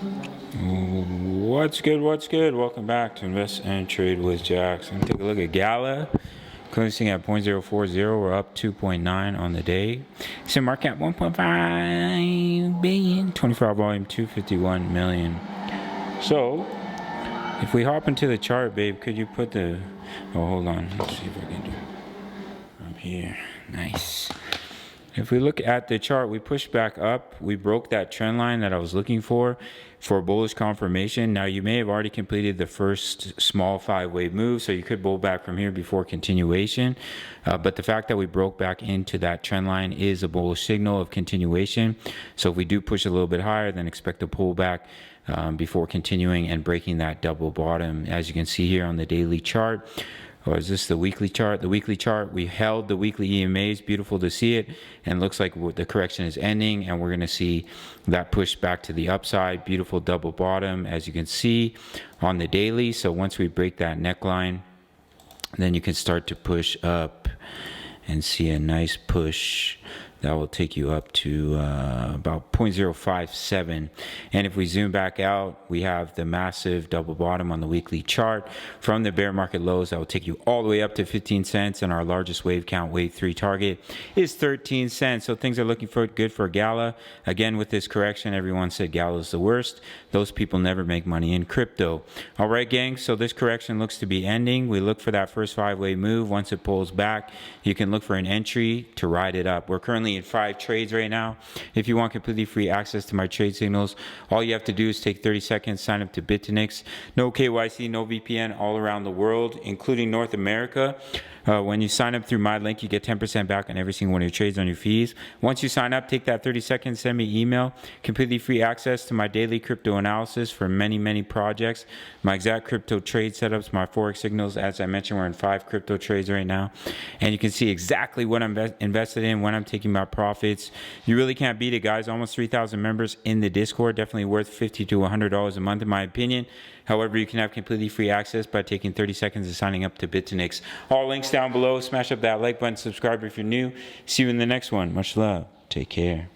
What's good? What's good? Welcome back to Invest and Trade with Jax. I'm gonna take a look at Gala. Closing at 0.040. We're up 2.9 on the day. So market cap 1.5 billion. 24-hour volume 251 million. So if we hop into the chart, babe, could you put the? Oh, hold on. Let's see if I can do up here. Nice. If we look at the chart, we pushed back up. We broke that trend line that I was looking for bullish confirmation. Now, you may have already completed the first small 5-wave move, so you could pull back from here before continuation. But the fact that we broke back into that trend line is a bullish signal of continuation. So if we do push a little bit higher, then expect a pullback before continuing and breaking that double bottom. As you can see here on the daily chart, or is this the weekly chart? The weekly chart, we held the weekly EMAs. Beautiful to see it. And looks like the correction is ending, and we're going to see that push back to the upside. Beautiful double bottom, as you can see on the daily. So once we break that neckline, then you can start to push up and see a nice push that will take you up to about 0.057. And if we zoom back out, we have the massive double bottom on the weekly chart from the bear market lows that will take you all the way up to 15 cents. And our largest wave count, wave 3 target, is 13 cents. So things are looking good for Gala. Again, with this correction, everyone said Gala is the worst. Those people never make money in crypto. All right, gang. So this correction looks to be ending. We look for that first 5-wave move. Once it pulls back, you can look for an entry to ride it up. We're currently in 5 trades right now. If you want completely free access to my trade signals, all you have to do is take 30 seconds, sign up to BITUNIX. No KYC, no VPN, all around the world, including North America. When you sign up through my link, you get 10% back on every single one of your trades on your fees. Once you sign up, take that 30 seconds, send me email, completely free access to my daily crypto analysis for many, many projects, my exact crypto trade setups, my Forex signals. As I mentioned, we're in 5 crypto trades right now, and you can see exactly what I'm invested in, when I'm taking my profits. You really can't beat it, guys. Almost 3,000 members in the Discord, definitely worth $50 to $100 a month in my opinion. However, you can have completely free access by taking 30 seconds and signing up to BITUNIX. All links down below. Smash up that like button, subscribe if you're new. See you in the next one. Much love. Take care.